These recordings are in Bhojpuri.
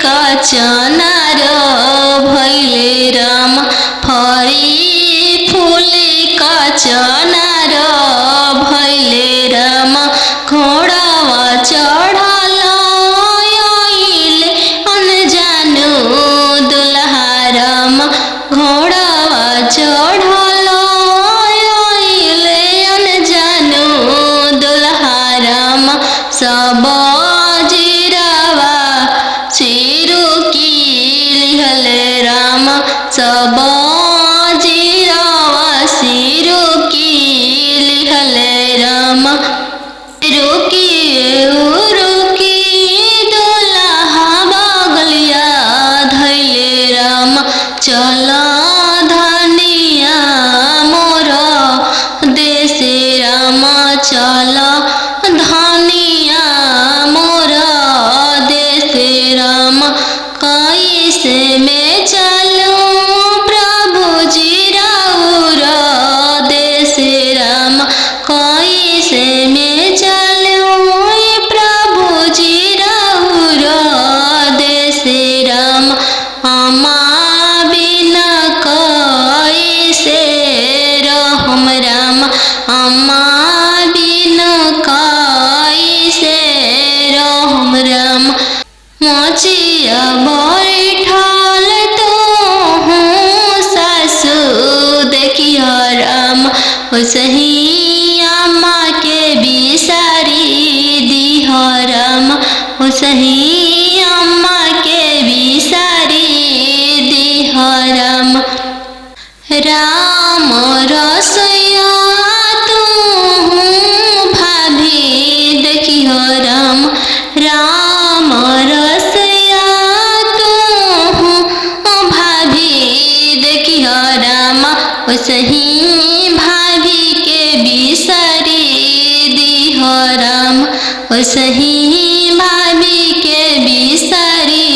का चनार भैले राम फरी फूले का चनार भैले राम घोड़ावा चढ़ल आइले अनजानो दुल्हा राम घोड़ावा चढ़ल आइले अनजानो दुल्हा राम सब जीरावा सिरु की लिहल राम सब जीरावा सिरु की लिहल राम रुकी रुकी दुल्हा बगलिया धैले राम चला धनिया मोर देश राम चला धनिया मोर देश राम कैसे में चलूं प्रभु जी राउर देश राम कैसे में चलूं प्रभु जी राउर देश राम अम्मा बिना कैसे रहम राम अम्मा बिना कैसे रहम राम मोचिया बैठल तो हूँ सासू देखियो राम सही अम्मा के बिसारी दिह राम सही अम्मा के बिसारी दिह राम राम रसोया तू भाभी देखियो राम राम रसोया तू भाभी देखियो राम सही भाभी के बिसारी दिह राम सही भाभी के बिसारी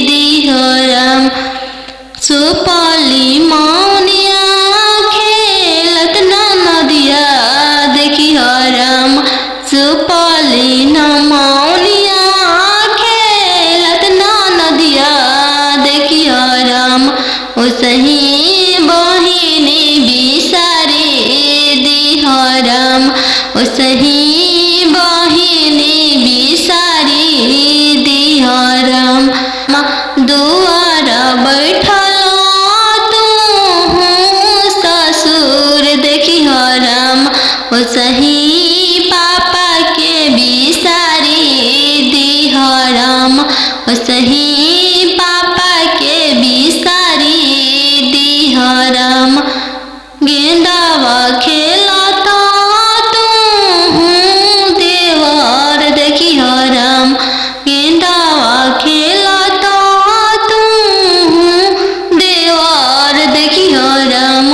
दिह राम सुपली मौनिया खेलत नदिया देखियो राम सुपली मौनिया खेलत नदिया देखियो राम सही बहिनी बिसारी दिह राम सही बहिनी बिसारी दिह राम दुआर बैठल तू ससुर देखियो राम सही पापा के बिसारी दिह राम सही पापा के बिसारी दिह राम गेंदावा खेलता तू देवर देखियो राम गेंदावा खेलता तू देवर देखियो राम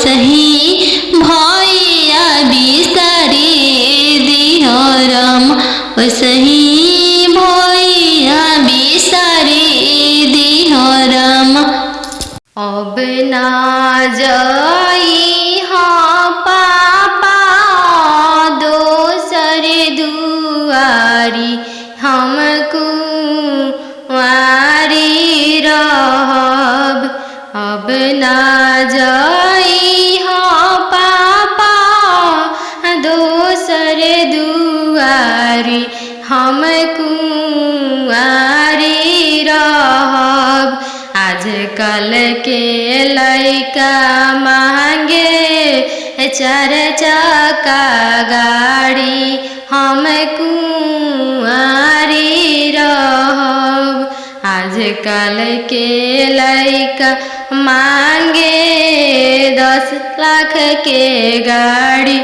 सही भैया बिसारी दिह राम सही भैया बिसारी दिह राम अब ना जाई हाँ पापा दोसर दुआरी हमको वारी रहब अब ना जाई हाँ पापा दोसर दुआरी हमको वारी रहब आजकल के लइका मांगे चार चक्का गाड़ी हम कुंवारी रहब आजकल के लइका मांगे 10 लाख के गाड़ी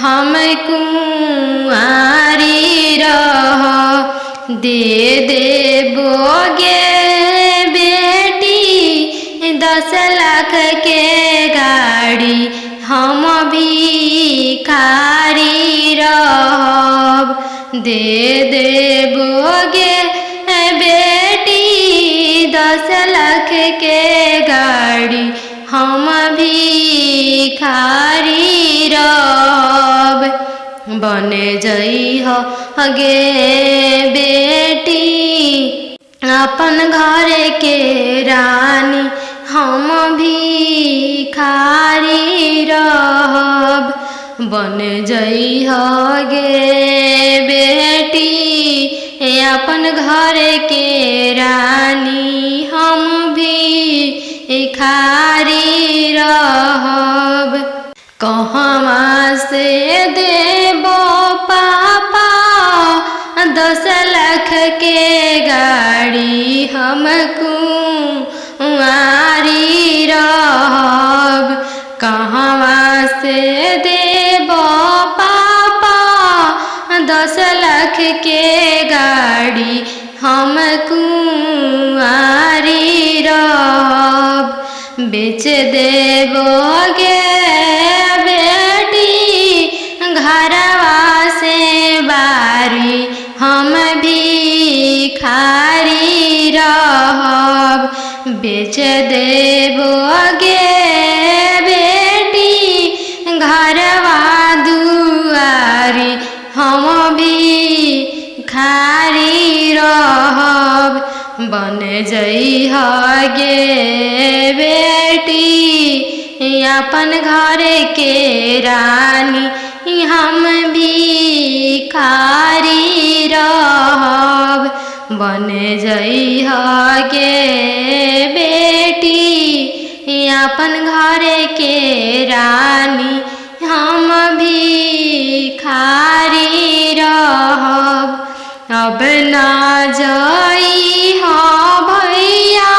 हम कुंवारी रहब दे देबोगे 10 लाख के गाड़ी हम भिखारी रहब दे देबोगे बेटी 10 लाख के गाड़ी हम भिखारी रहब बन जइह गे बेटी अपन घर के रानी हम भिखारी रहब। बन जइह गे बेटी अपन घर के रानी हम भिखारी रहब। कहवा से देबो पापा 10 लाख के गाड़ी हम कुंवारी रहब। कहवा से देबो पापा 10 लाख के गाड़ी हम कुंवारी रहब। बेच देबो गे बेटी घरवा से बारी हम भिखारी रहब। बेच देबो गे बेटी घरवा दुआरी हम भिखारी रहब। बन जइह गे बेटी अपन घर के रानी हम भिखारी रहब। बन जइह गे बेटी अपन घर के रानी हम भिखारी रहब। अब ना जइह भैया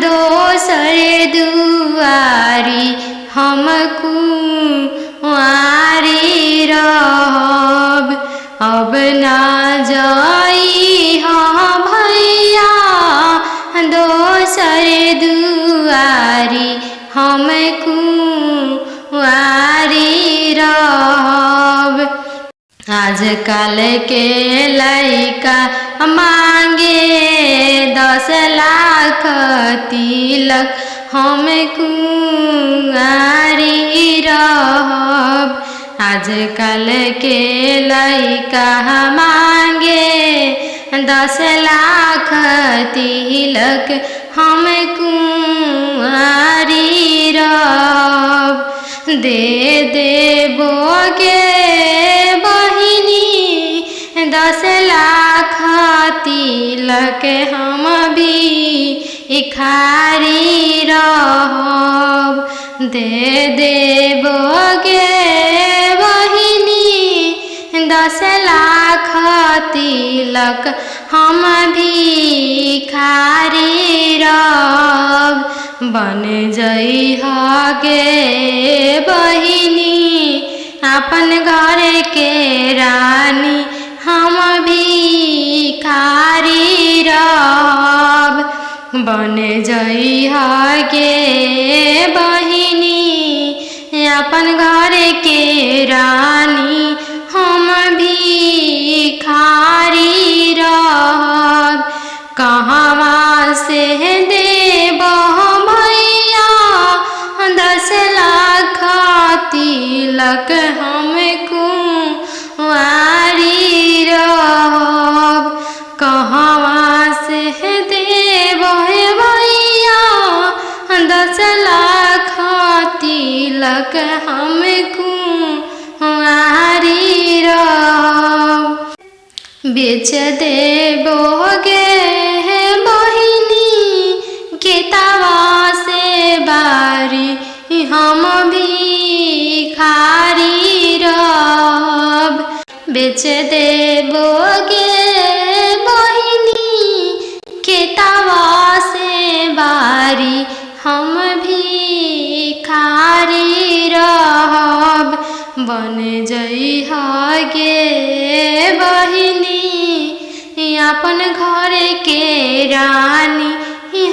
दोसर दुआरी हम कुंवारी रहब। अब ना जइह भैया दोसर दुआरी हम कुंवारी रहब। आजकल के लइका मांगे 10 लाख तिलक हम कुंवारी रहब। आजकल के लइका मांगे 10 लाख तिलक हम कुंवारी रहब। दे देबो गे बहिनी 10 लाख तिलक हम भिखारी रहब। दे देबो गे बहिनी 10 लाख तिलक हम भिखारी रहब। बन जइह गे बहिनी अपन घर के रानी हम भिखारी रहब। बन जइह गे बहिनी अपन घर के रानी हम भिखारी रहब। कहवा से देबो भैया 10 लाख तिलक हम कुंवारी रहब। कहवा से देबो भैया 10 लाख तिलक हम कुंवारी रहब। बेच देबो गे बहिनी खेतवा से बारी हम भिखारी रहब। बेच देबो गे बहिनी खेतवा से बारी हम भिखारी रहब। बन जइह गे बहिनी अपन घर के रानी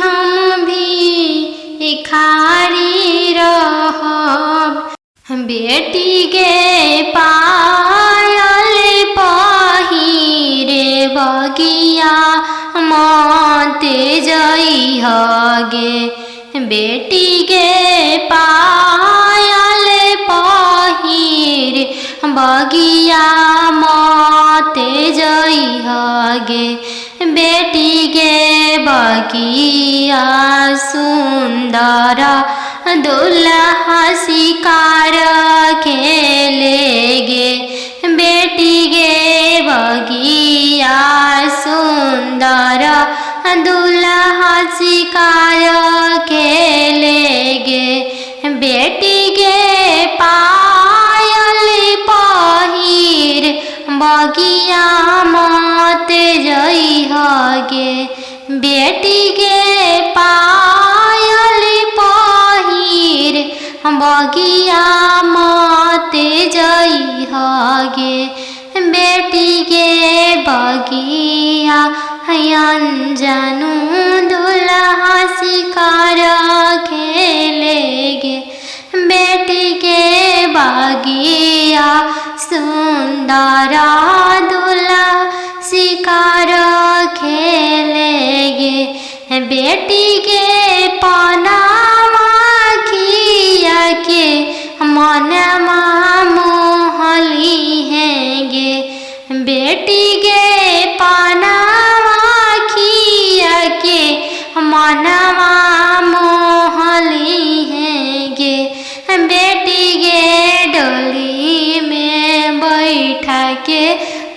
हम भिखारी रहब। बेटी गे पायल पहिरे बगिया मत जइह गे। बेटी गे पायल पहिरे बगिया मत जइह गे। बेटी गे बगिया सुंदर दुल्हा शिकार खेलेगे। बेटी गे बगिया सुंदर दुल्हा शिकार खेलेगे। बेटी गे पायल पहिर बगिया मत जइहगे। बेटी गे पायल पहिर बगिया मत जइहगे। बेटी गे बगिया अनजानु दुल्हा शिकार खेलेगे। बेटी के बगिया सुंदर दुल्हा शिकार खेलेगे। बेटी के पनामा खिया के मनमा मोहली हैगे। बेटी के पनामा खिया के मनवा मोहली हैगे। बेटी गे डोली में बैठा के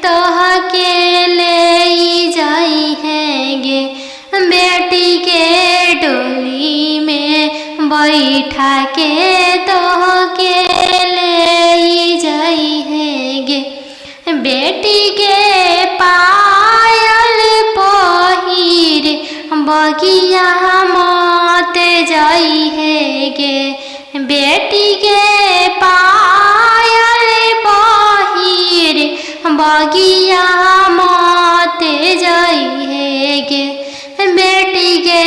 तोह के ले जाई हैगे। बेटी के डोली में बैठा के तोह के ले जाई हैगे। बेटी के पायल पहिर बगिया मत जाई हैगे। बेटी के पायल पहिर बगिया मत जाई हैगे। बेटी के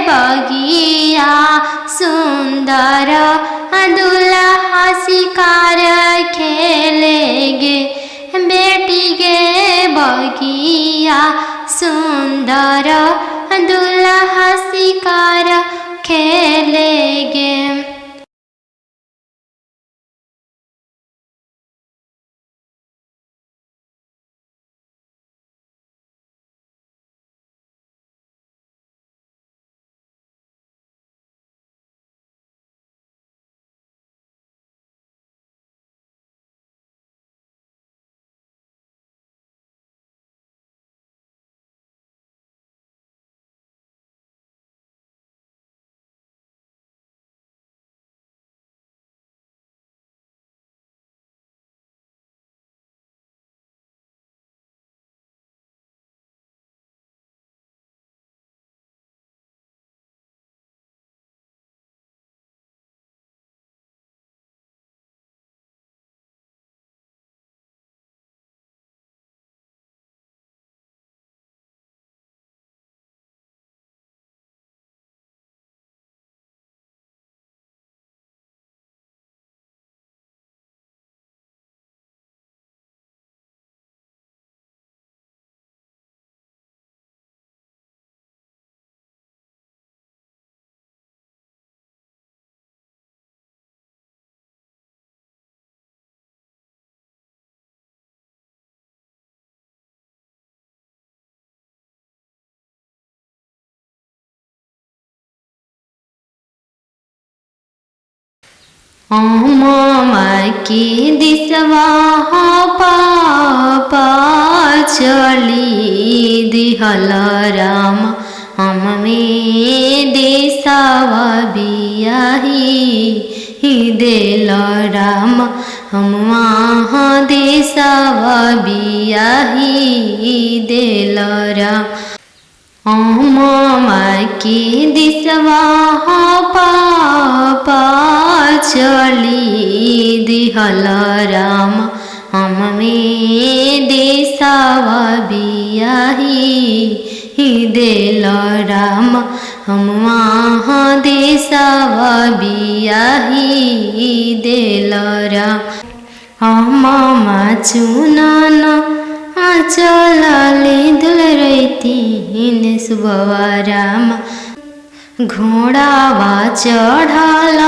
बगिया सुंदर दुल्हा शिकार खेलेगे। बेटी के बगिया सुंदर दुल्हा शिकार खेलेगे। मामा की दिसवा पापा चली दिहल राम। हम में देसावा बियाही देल राम। हम वहाँ देसावा बियाही देल राम। मामा की दिसवा पापा चली दिहल राम। हम में देसावा बियाही देल राम। हम वहाँ देसावा बियाही देल राम। मामा चुनन चलले दुल रैतीन सुबवा राम। घोड़ावा चढ़ल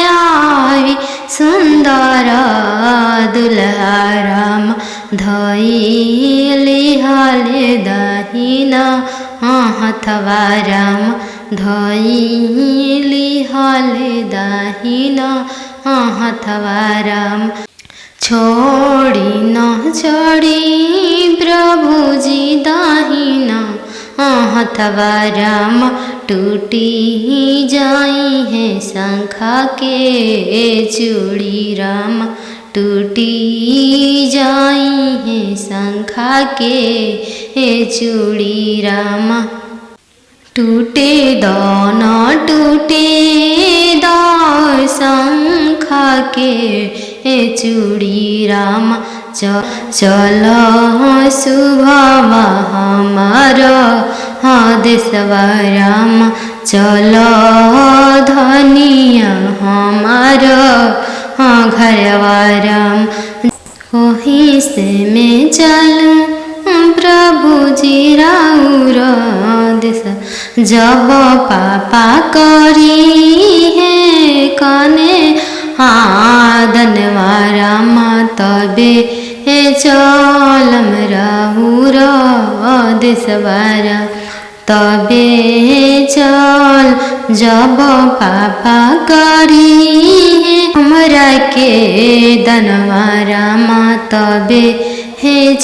आवी सुंदर दुल्हा राम। धइली हले दही दाहिना हथवा राम धइली हले दाहिना हथवा राम छोड़ी न छोड़ी प्रभुजी दाहिना हथवा राम टूटी जाई है शंखा के चूड़ी राम टूटी जाई है शंखा के चूड़ी राम टूटे दान टूटे दार शंखा के चूड़ी राम चल शुभ हमार देशवा राम चल धनिया हमार घरवा राम वहीं से मैं चलूं प्रभुजी राउर देश जब पापा करी है कने आदनवा राम तबे चलम राउर देशवा राम तबे चल जब पापा करी हमरा के दनवा राम तबे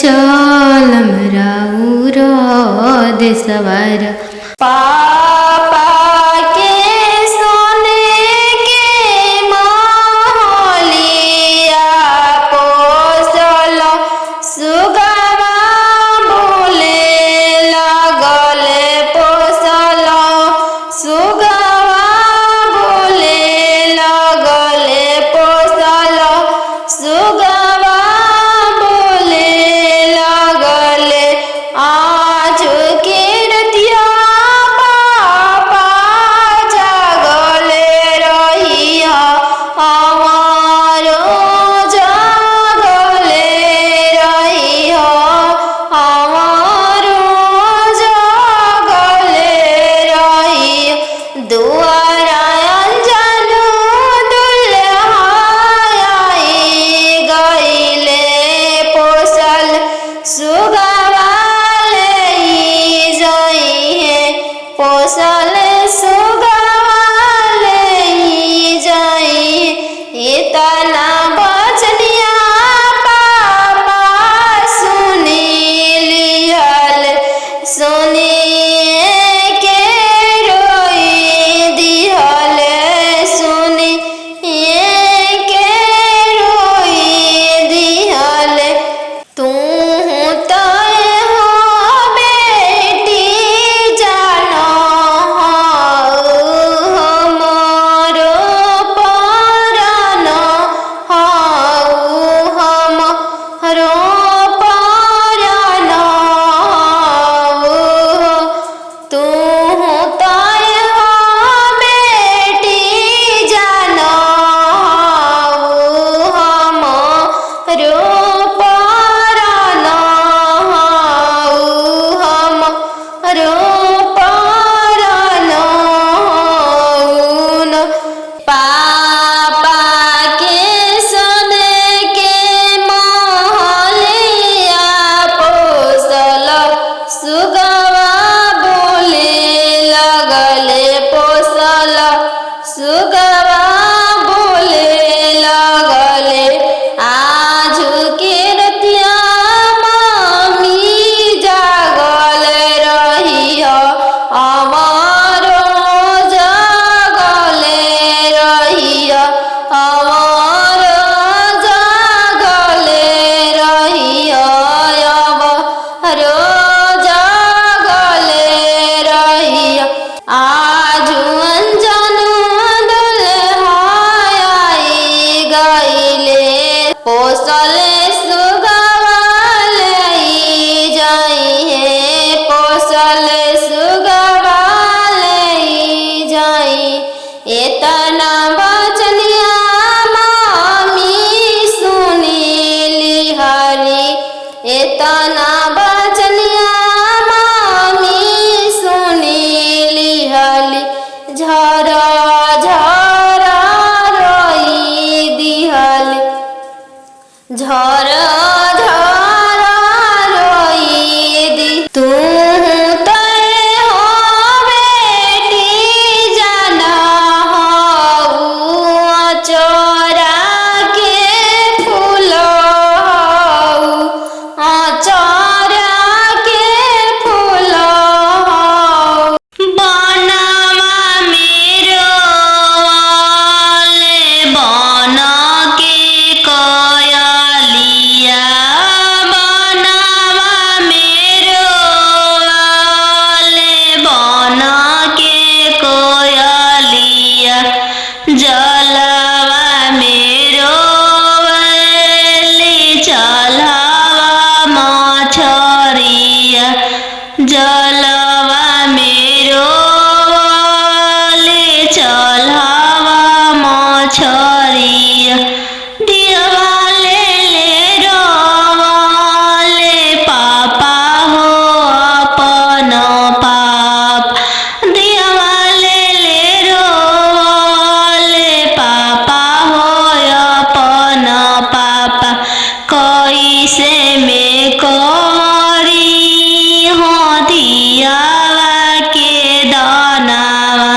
चलम राउर देशवा राम पापा के सोने के महलिया पोसल सुगवा बोले लगले पोसल सुगवा बोले लगले पोसल सुगवा बोले लगले आज के रतिया जलवा मेरो ले चलवा मछरिया दियवा ले रोले पापा हो अपन पाप दियवा ले रोले पापा हो अपन पाप कैसे में करी हो दियावा के दानावा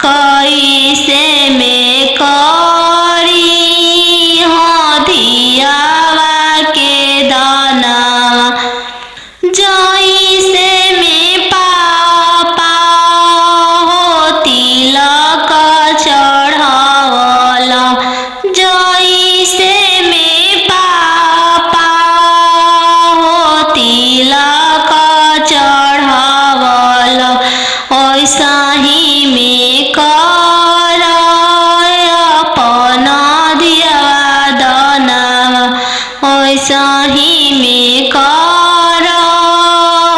कैसे में करी हो दियावा के दानावा जैसे में पापा हो तिलक चढ़ावला जैसे में पापा हो तिलक चढ़ावला वैसा ही में कर अपन दियवा दानावा वैसा ही में कर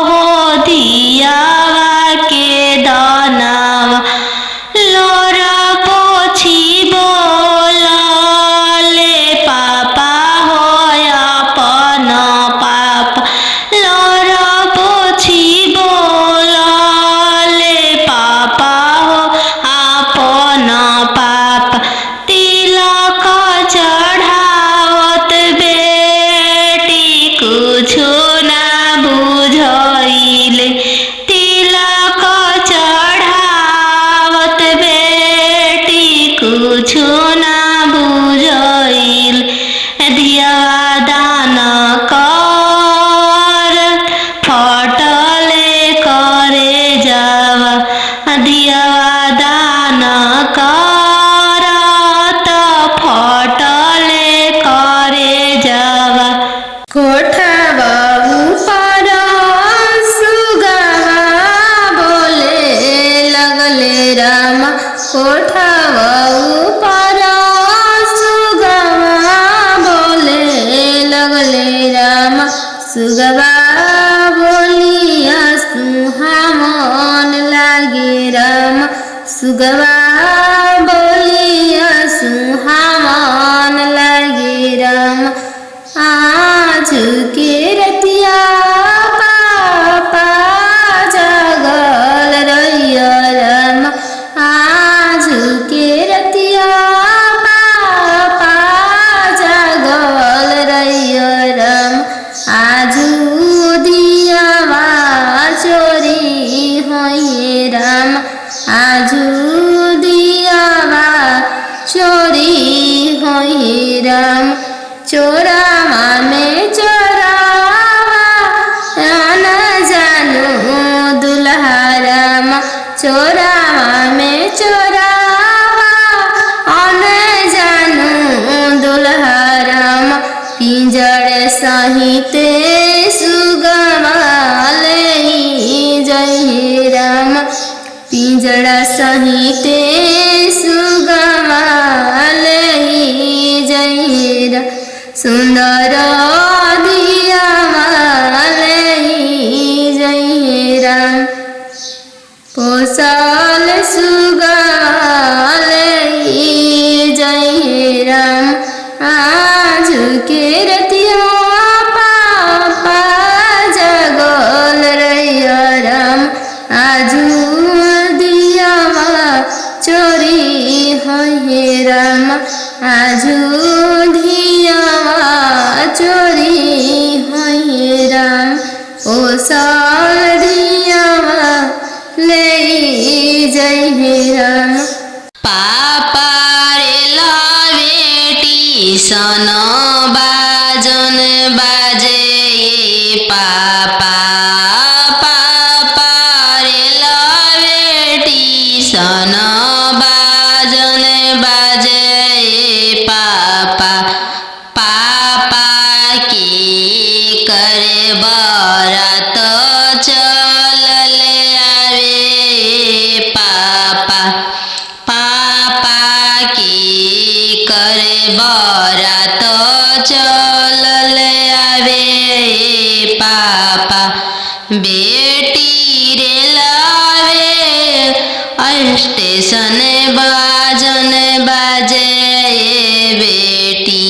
हो दियावा के दानावा लोरा पोछी बोलले पापा हो अपन पाप लोरा पोछी बोलले पापा हो अपन पाप तिलक चढ़ावत बेटी कुछो ना बुझैले तिलक चढ़ावत बेटी कुछो ना बुझैले दियवा दान कर फटले करे जावा दियवा दान कर त फटले करे जावा कोठवा ऊपर सुगवा बोले लगले राम कोठवा ऊपर सुगवा बोले लगले राम सुगवा बोलिया सुहामन लागे राम सुगवा बोलिया सुहामन लागे राम आज के रतिया पापा जगल रहिया राम आज के रतिया पापा जगल रहिया राम आजू दियावा चोरी होइए राम आजू दियावा चोरी होइए राम चोरावा में चोरावा न जानू दुल्हा राम चोरावा में चोरावा न जानू दुल्हा राम पिंजड़ सहिते सुगवा ले जय राम पिंजड़ा सहिते सुगवा ले जय राम सुंदर दियावा ले जय राम पोसल सुगवा ले जय राम आज के रतिया पापा जगल रहिया राम आजू दियावा चोरी होइए राम आजू दियावा चोरी होइए राम पोसल दियावा ले जय राम पापा रे बेटी सन बाजन बाजे पापा पापा रे बेटी सन बाजन बाजे पापा पापा की करे बरात चल ले आवे पापा बेटी रेलावे स्टेशन बाजन बाजे बेटी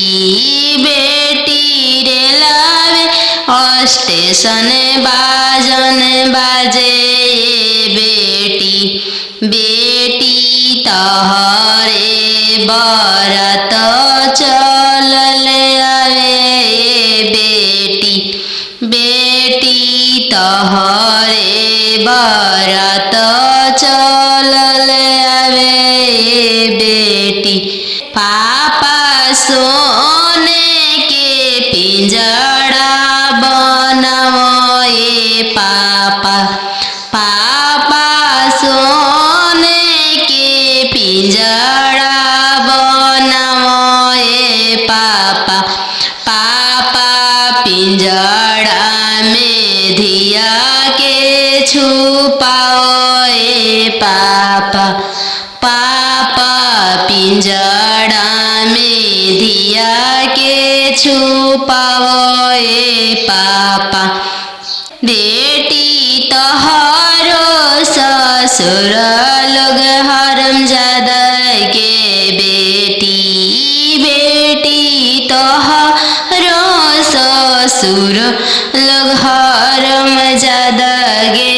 बेटी रेलावे स्टेशन बाजन बाजे बेटी बेटी तोहरे बरत चलल आवे बेटी बेटी तोहरे बरत चलल आवे बेटी पापा सोने के पिंजड़ा बनाओ पापा पापा सोने के पिंजड़ा बनाओ पापा पापा पिंजड़ा में धिया के छुपाओ पापा पापा पिंजड़ा में धिया के छुपाओ पापा बेटी तोहरो ससुर लोग हरमजादा के बेटी बेटी तोहरो ससुर लोग हरमजादा गे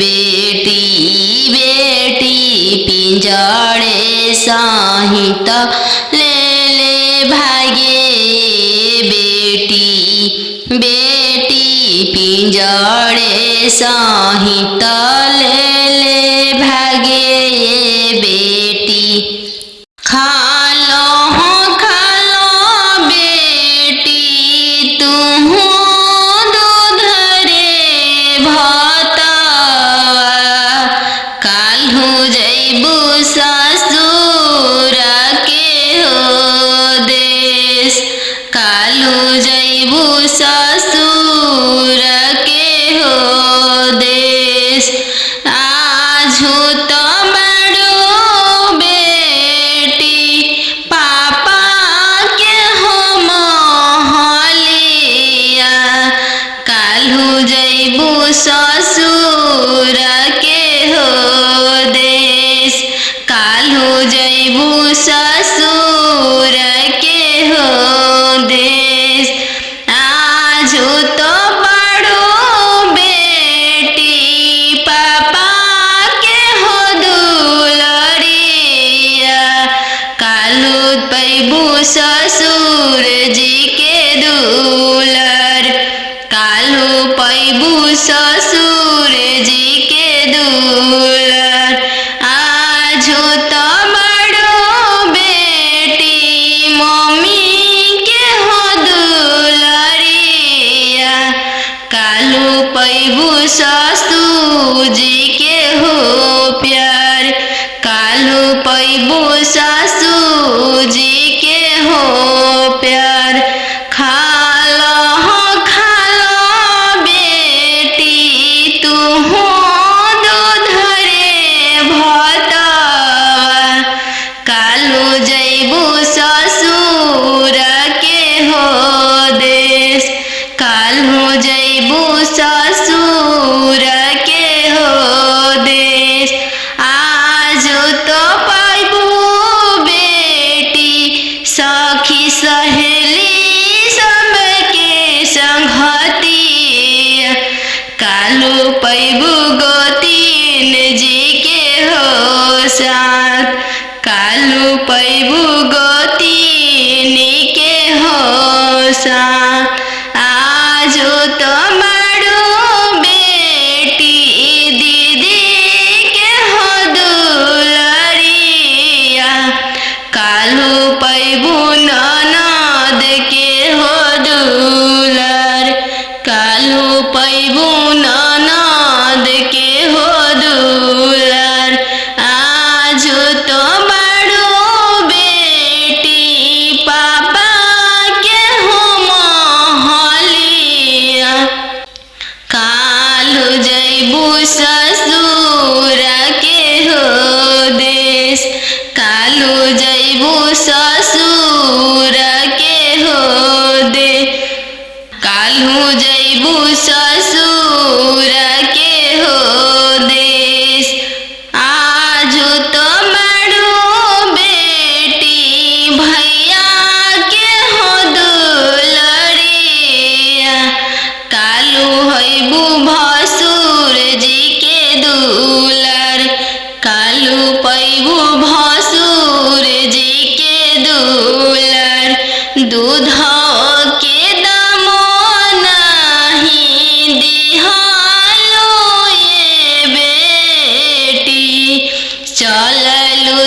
बेटी बेटी पिंजड़े सहित ले ले भागे बेटी बेटी पिंजड़े सहित ले ले भागे बेटी खालो बेटी तुम दूध रे भतवा काल्हू जैबू ससुर के हो देश काल्हू जैबू ससुर के हो देश आजू तो बड़ो बेटी पापा के हो महलिया काल्हू जैबू ससुर के हो देश काल्हू जैबू ससुर के हो देश आजू तो बड़ो बेटी पापा के हो दुलरिया काल्हू पैबू ससुर जी के दुलर काल्हू पैबू ससुर जी के दुलर आजू तो बड़ो बेटी मम्मी के हो दुलरिया काल्हू पैबू ससुर जी के हो प्यार काल्हू पैबू ससुर जी के हो प्यार खालो बेटी तू दूध रे भतवा काल्हू जैबू ससुर के हो देश काल्हू जैबू ससुर के हो देश आजू तो पैबू बेटी सखी सहेली सबके संगती काल्हू पैबू गोतीन जी के हो साथ काल्हू पैबू गोतीन के हो साथ आजू तो बड़ो बेटी दीदी के हो दुलरिया काल्हू पैबू ननद के हो दुलर काल्हू पैबू ननद के हो दुलर आजू तो बड़ो बेटी पापा के हो महलिया काल्हू जैबू ससुर के हो देश काल्हू जैबू ससुर के हो दे काल्हू जैबू ससुर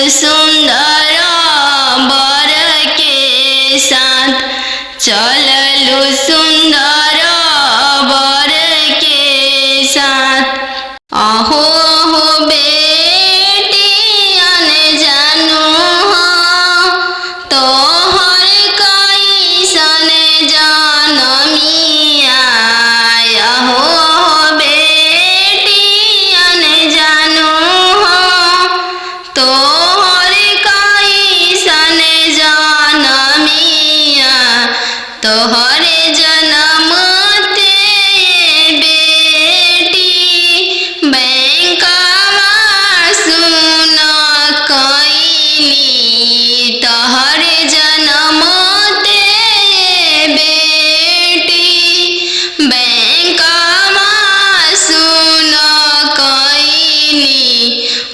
सुंदर बर के साथ, चललू सुंदर बर के साथ। अहो हो बेटियन जानू हो, तोहर कैसन जनमिया। अहो हो बेटियन जानू हो, तोहर कैसन जनमिया। तोहरे जनम ते बेटी बैंकवा सुन कैली। तोहरे जनम ते बेटी बैंकवा सुन कैली।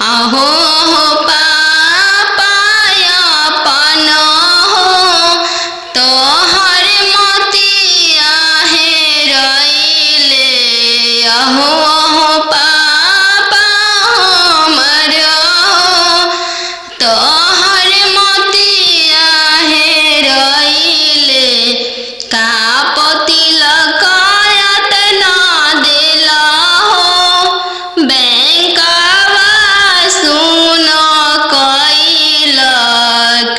अहो हो पापा अपन हो, तोहर मोतिया हेरैले। अहो हो पापा हमर हो, तोहर मोतिया हेरैले। कापति लकायत ना देला हो, बैंकवा सुन कैल।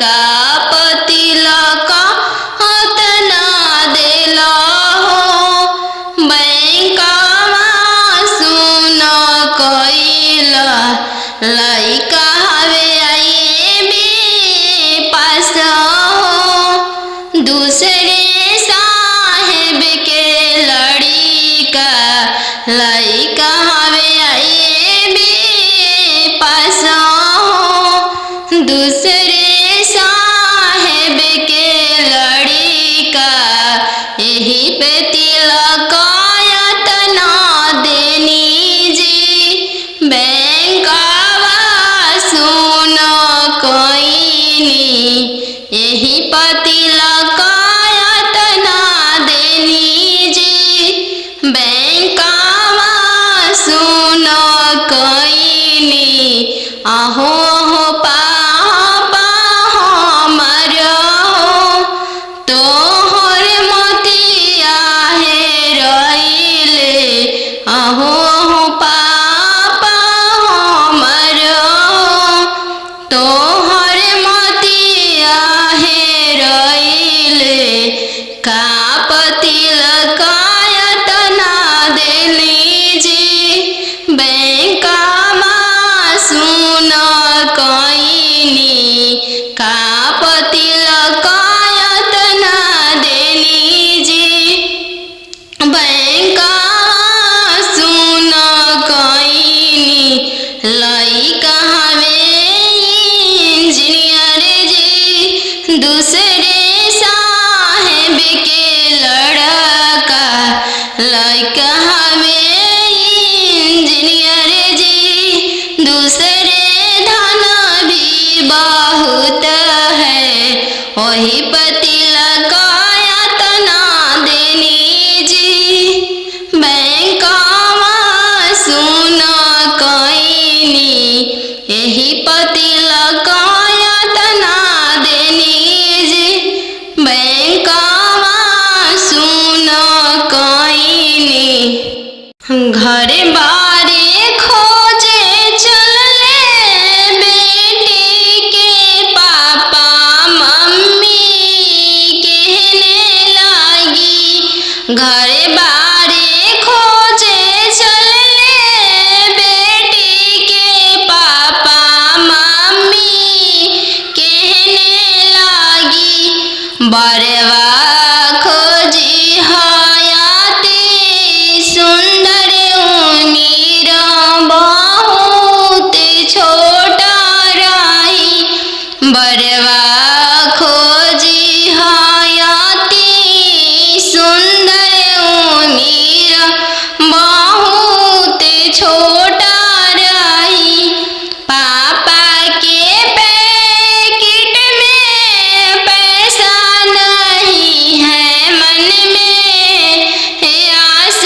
कापति लकायत ना देला हो, बैंकवा सुन कैल। लइका हवे आईबी पास हो, दूसरे साहेब के लड़िका। लइका हवे आईबी पास हो, दूसरे साहेब के लड़िका। यही पे तिलकायत ना देनी जी, बैंकवा सुन कैनी। यही पे तिलकायत ना देनी जी, बैंकवा सुन कैनी। अहो हो पापा हमर हो, तोहर मोतिया हेरैले। अहो हो पापा हमर हो, तोहर मोतिया हेरैले। कापति लकायत ना देली जी, बैंकवा सुन कैनी। कापति लकायत ना देली जी, बैंकवा सुन कैनी। लइका हवे इंजीनियर जी, दूसरे साहेब के लड़का। लइका हवे इंजीनियर जी, दूसरे धन भी बहुत है। वही पति लकायत ना देनी जी, बैंकवा सुन कैनी। यही पति लकायत ना देनी जी, बैंकवा सुन कैनी। घर बारे खोजे चलले बेटी के पापा मम्मी कहने लगी। घर बारे खोजे चलले बेटी के पापा मम्मी कहने लगी। बरवा खोजी हयाती सुंदर उमीर बहुत छोटा रही। बरवा खोजी हयाती सुंदर उमीर बहुत छोटा रही। पापा के पैकेट में पैसा नहीं है, मन में आस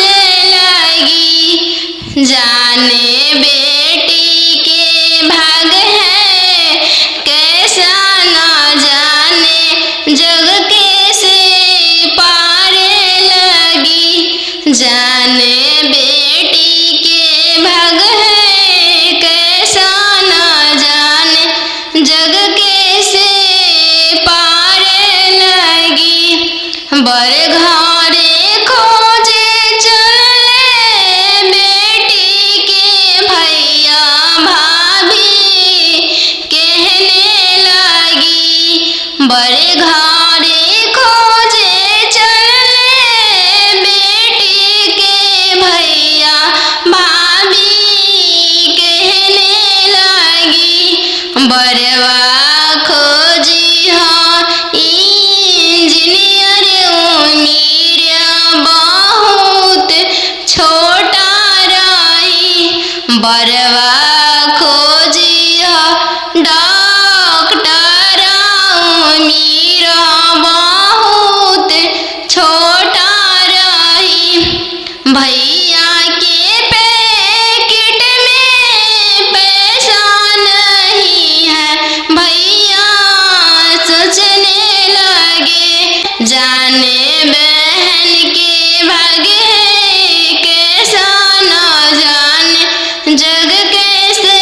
लगी। जाने बेटी के भाग है बड़े घरे खोजे चले बेटी के भैया भाभी कहने लगी, बरवा खोजी हाँ इंजीनियर उम्र बहुत छोटा रही, बरवा खोजी हाँ डॉक्टर उम्र बहुत छोटा रही। भैया के पैकेट में पैसा नहीं है, भैया सोचने लगे, जाने बहन के भागे कैसा न जाने जग कैसे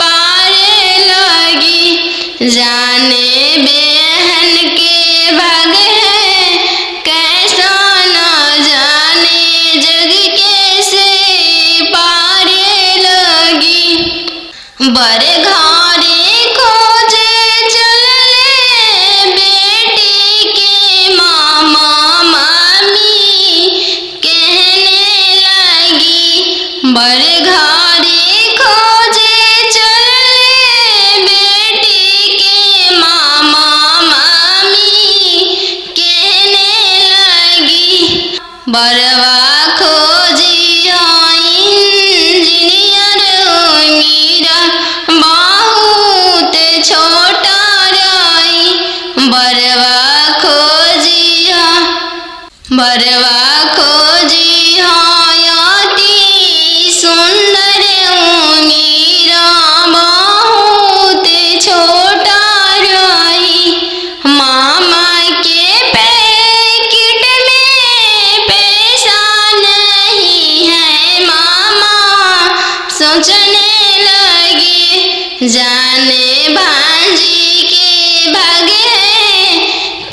पारे लगी, जाने बहन के भागे कैसा न जाने जग कैसे पारे लगी। बड़े घरे खोजे चले बेटी के मामा मामी कहने लगी, बड़े घरे खोजे चले बेटी के मामा मामी कहने लगी, बरवा खोजी हाँ इंजीनियर उम्र बहुत छोटा रही, बरवा खोजी हाँ अति सुंदर उम्र बहुत छोटा रही। मामा के पैकेट में पैसा नहीं है, मामा सोचने लगे, जाने भांजी के भागे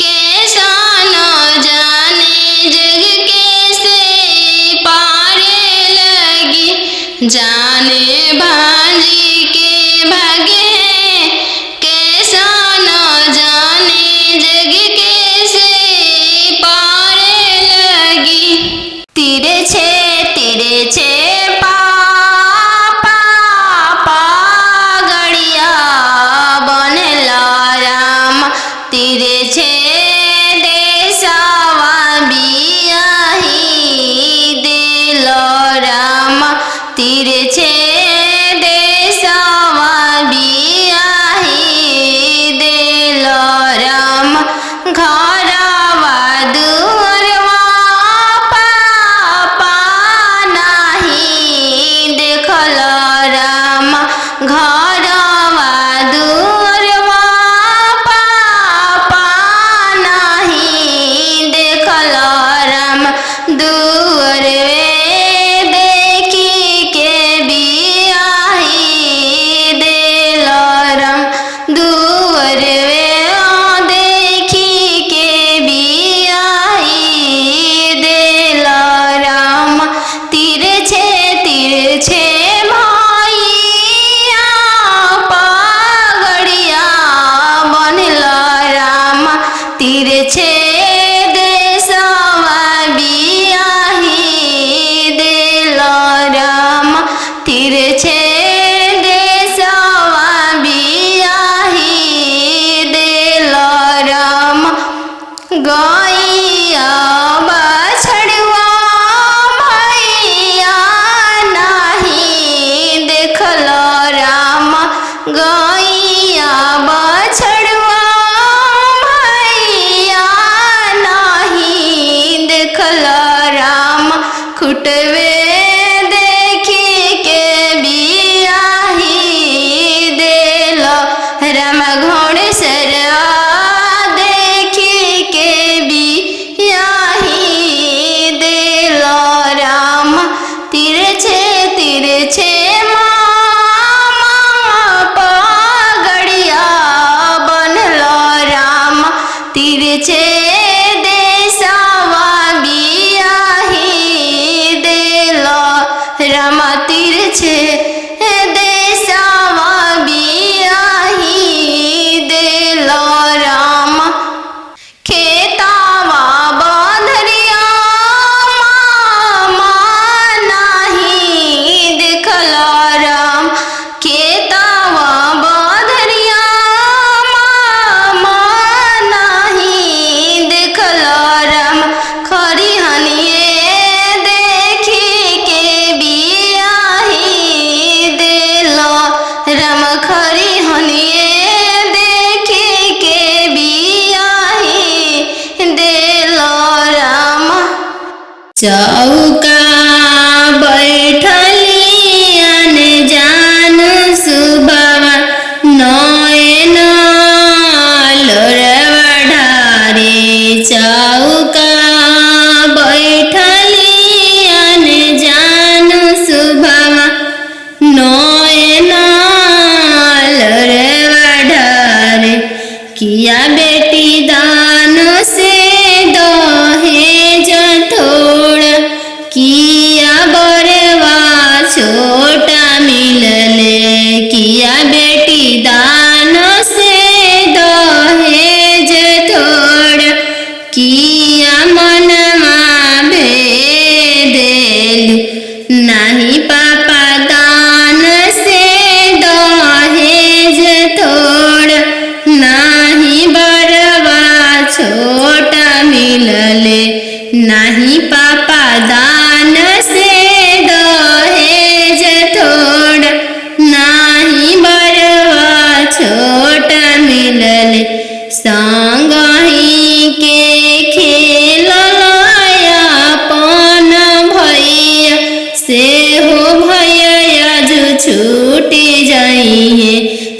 कैसा न जाने जग कैसे पारे लगी, जाने भांजी के भागे कैसा न जाने जग कैसे पारे लगी। तिरछे पापा गड़िया बनला राम, तिरछे देशवा बियाही दिल राम, तिरछे छोटा मिलले किया बेटी दान से दहेज थोड़ा किया मनमा भेदेलु नहीं पापा दान से दहेज थोड़ा नहीं बरवा छोटा मिलले नहीं पापा दान से दहेज थोड़ा नहीं बरवा छोटा मिलले संगही के खेललाया पन भैया से हो भैया जो छूटी जाइए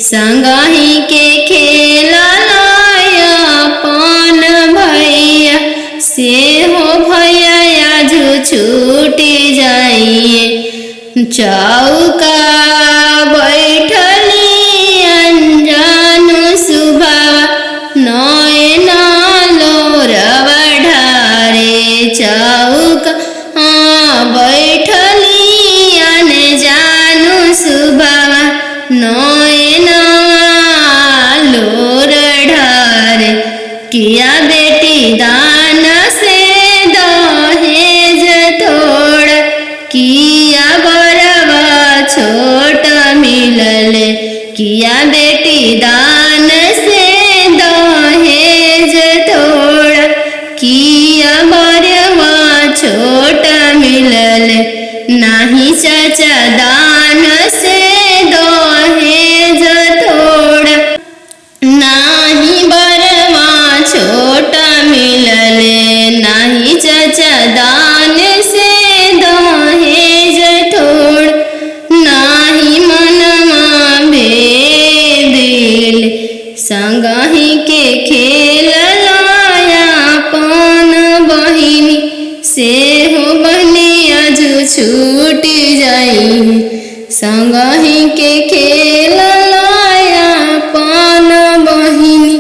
संगही के खेललाया पन भैया से हो भैया जो छूटी जाइए चौका बैठली अनजानु सुभावा नयन लोरवा ढारे चौका बैठली अनजानु सुभावा नयन लोर ढारे किया बेटी दान से दहेज थोड़ा किया बरवा छोटा मिलले किया बेटी दान से दहेज थोड़ा किया बरवा छोटा मिलले नहीं चाचा दान से दहेज थोड़ा नहीं बरवा छोटा मिलले नहीं चाचा दान से दहेज थोड़ा नहीं मनमा भेदिल संगही के खेललाया पन बहिनी से हो बहनिया जो छूटी जाई संगही के खेललाया पन बहिनी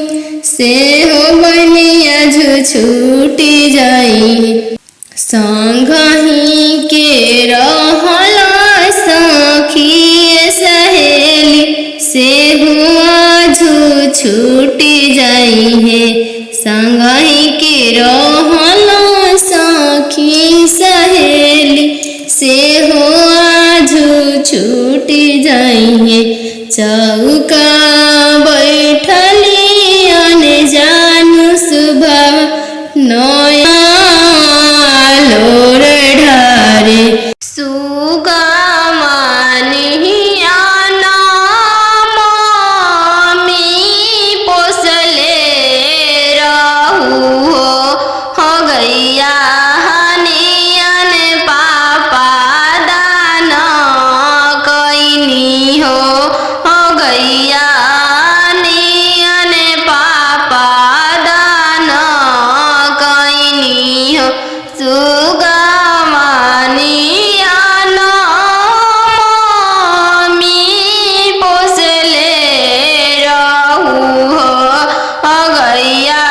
से हो बहनिया जो छूटी जाई संगही के रहला सखी सहेली से हुआ जो छूटी जाई है संगही के रहला सखी सहेली से हुआ जो छूटी जाई है चौका बैठली अनजानु सुभावा नया लोर ढारे सुगमनिया नामी पोसले रहू हो गैया हनियन पापा दान कैनी हो गैया नियन पापा दान कैनी हो सुगमनिया नामी पोसले रहू हो गैया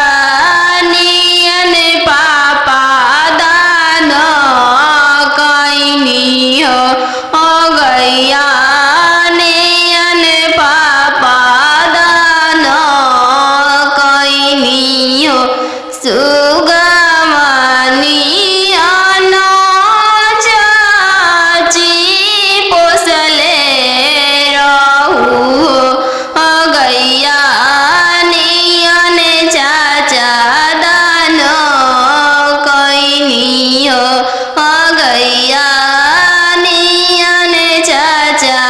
नियन पापा दान कैनी हो गैया नियन पापा दान कैनी हो सुगमनिया चाची पोसले रहू हो गैया नियन चाचा दान कैनी हो गैया नियन चाचा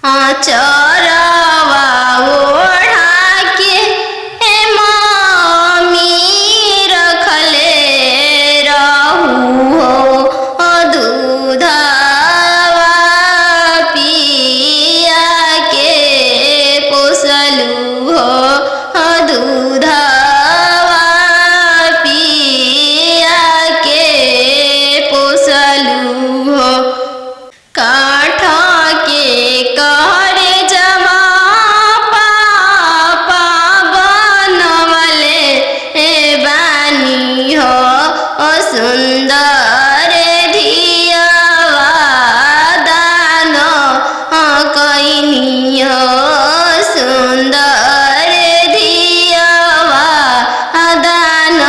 चरवा ओढ़ा के मम्मी रखले रहू हो दूधवा पिया के पोसलू हो दूधवा पिया के पोसलू हो काठ के कहरे जमा पापा बनवले बानी हो सुंदर धियावा दान कैनी हो सुंदर धियावा दान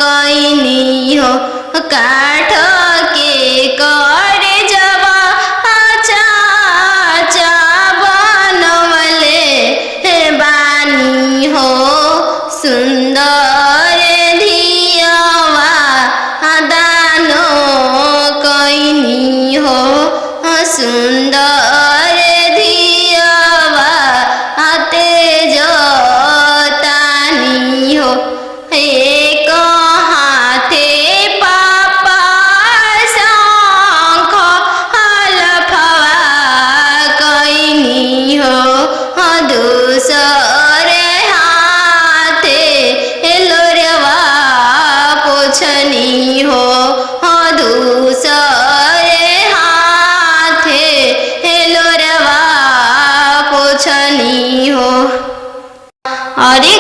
कैनी हो काठ के करे जबा चाचा बनवले बानी हो सुंदर धियावा दान कैनी हो सुंदर धियावा तेज तानी हो एक हाथे पापा शंख हलफवा कैनी हो दूसरे हाथे लोरवा पोछनी हो दूसरे हाथे लोरवा पोछनी हो। अरे